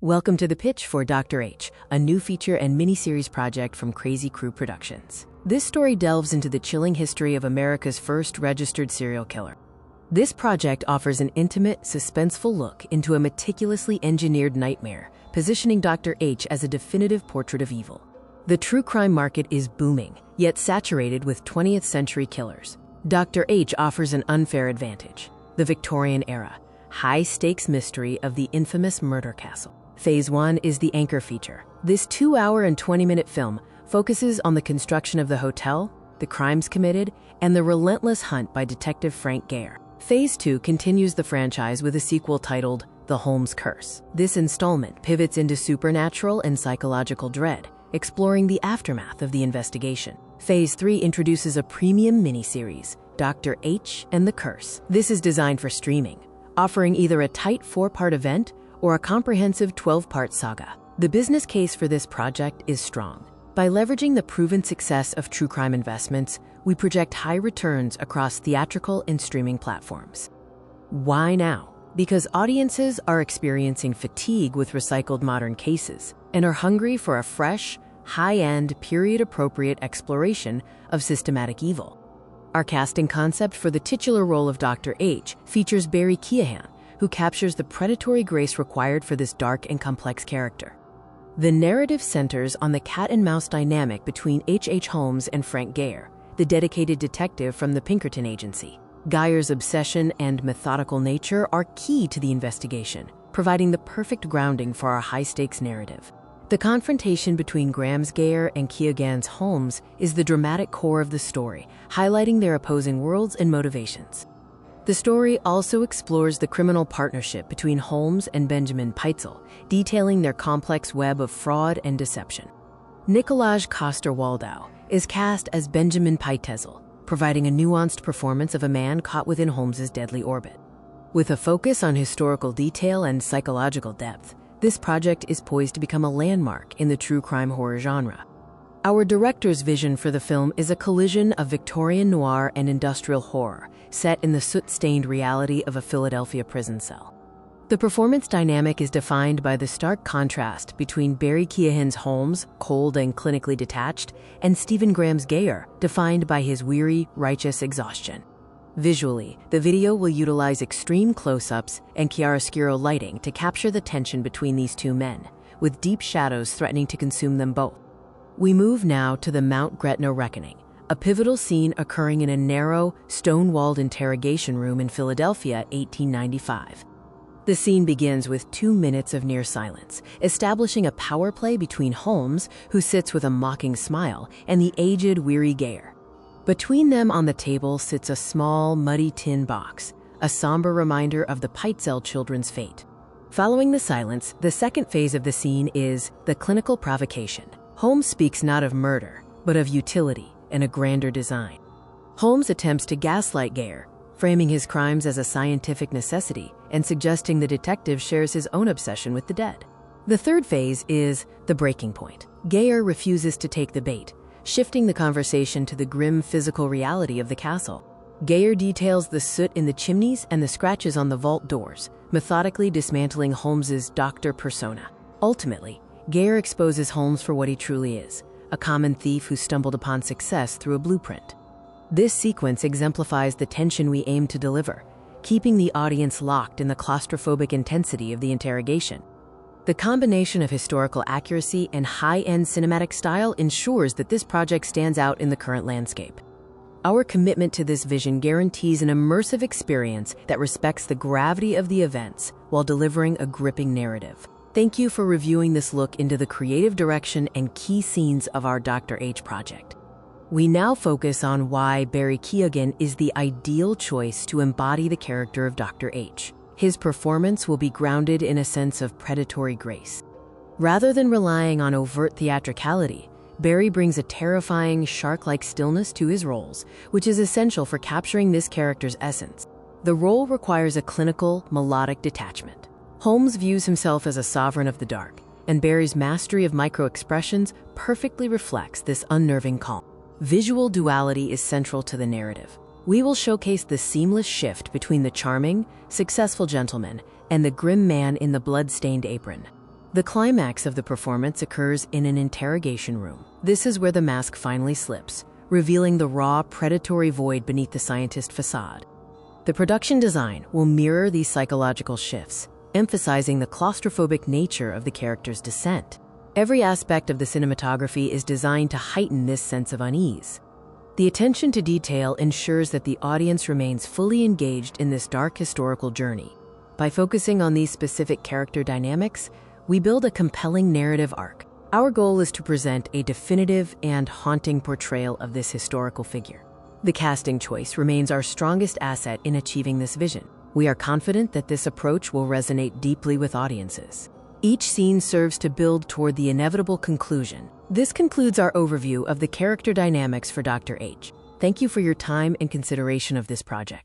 Welcome to the pitch for Dr.H, a new feature and miniseries project from Crazy Crew Productions. This story delves into the chilling history of America's first registered serial killer. This project offers an intimate, suspenseful look into a meticulously engineered nightmare, positioning Dr. H as a definitive portrait of evil. The true crime market is booming, yet saturated with 20th century killers. Dr. H offers an unfair advantage: the Victorian era, high-stakes mystery of the infamous murder castle. Phase 1 is the anchor feature. This 2-hour and 20-minute film focuses on the construction of the hotel, the crimes committed, and the relentless hunt by Detective Frank Geyer. Phase 2 continues the franchise with a sequel titled The Holmes Curse. This installment pivots into supernatural and psychological dread, exploring the aftermath of the investigation. Phase 3 introduces a premium miniseries, Dr. H and the Curse. This is designed for streaming, offering either a tight 4-part event or a comprehensive 12-part saga. The business case for this project is strong. By leveraging the proven success of true crime investments, we project high returns across theatrical and streaming platforms. Why now? Because audiences are experiencing fatigue with recycled modern cases and are hungry for a fresh, high-end, period-appropriate exploration of systematic evil. Our casting concept for the titular role of Dr. H features Barry Keoghan, who captures the predatory grace required for this dark and complex character. The narrative centers on the cat-and-mouse dynamic between H. Holmes and Frank Geyer, the dedicated detective from the Pinkerton Agency. Geyer's obsession and methodical nature are key to the investigation, providing the perfect grounding for our high-stakes narrative. The confrontation between Graham's Geyer and Keoghan's Holmes is the dramatic core of the story, highlighting their opposing worlds and motivations. The story also explores the criminal partnership between Holmes and Benjamin Pitezel, detailing their complex web of fraud and deception. Nikolaj Coster-Waldau is cast as Benjamin Pitezel, providing a nuanced performance of a man caught within Holmes's deadly orbit. With a focus on historical detail and psychological depth, this project is poised to become a landmark in the true crime horror genre. Our director's vision for the film is a collision of Victorian noir and industrial horror, set in the soot-stained reality of a Philadelphia prison cell. The performance dynamic is defined by the stark contrast between Barry Keoghan's Holmes, cold and clinically detached, and Stephen Graham's Geyer, defined by his weary, righteous exhaustion. Visually, the video will utilize extreme close-ups and chiaroscuro lighting to capture the tension between these two men, with deep shadows threatening to consume them both. We move now to the Mount Gretna Reckoning, a pivotal scene occurring in a narrow, stone-walled interrogation room in Philadelphia, 1895. The scene begins with 2 minutes of near silence, establishing a power play between Holmes, who sits with a mocking smile, and the aged, weary Geyer. Between them on the table sits a small, muddy tin box, a somber reminder of the Pitezel children's fate. Following the silence, the second phase of the scene is the clinical provocation. Holmes speaks not of murder, but of utility and a grander design. Holmes attempts to gaslight Geyer, framing his crimes as a scientific necessity and suggesting the detective shares his own obsession with the dead. The third phase is the breaking point. Geyer refuses to take the bait, shifting the conversation to the grim physical reality of the castle. Geyer details the soot in the chimneys and the scratches on the vault doors, methodically dismantling Holmes's doctor persona. Ultimately, Geyer exposes Holmes for what he truly is, a common thief who stumbled upon success through a blueprint. This sequence exemplifies the tension we aim to deliver, keeping the audience locked in the claustrophobic intensity of the interrogation. The combination of historical accuracy and high-end cinematic style ensures that this project stands out in the current landscape. Our commitment to this vision guarantees an immersive experience that respects the gravity of the events while delivering a gripping narrative. Thank you for reviewing this look into the creative direction and key scenes of our Dr. H project. We now focus on why Barry Keoghan is the ideal choice to embody the character of Dr. H. His performance will be grounded in a sense of predatory grace. Rather than relying on overt theatricality, Barry brings a terrifying, shark-like stillness to his roles, which is essential for capturing this character's essence. The role requires a clinical, melodic detachment. Holmes views himself as a sovereign of the dark, and Barry's mastery of micro-expressions perfectly reflects this unnerving calm. Visual duality is central to the narrative. We will showcase the seamless shift between the charming, successful gentleman and the grim man in the blood-stained apron. The climax of the performance occurs in an interrogation room. This is where the mask finally slips, revealing the raw, predatory void beneath the scientist facade. The production design will mirror these psychological shifts, emphasizing the claustrophobic nature of the character's descent. Every aspect of the cinematography is designed to heighten this sense of unease. The attention to detail ensures that the audience remains fully engaged in this dark historical journey. By focusing on these specific character dynamics, we build a compelling narrative arc. Our goal is to present a definitive and haunting portrayal of this historical figure. The casting choice remains our strongest asset in achieving this vision. We are confident that this approach will resonate deeply with audiences. Each scene serves to build toward the inevitable conclusion. This concludes our overview of the character dynamics for Dr. H. Thank you for your time and consideration of this project.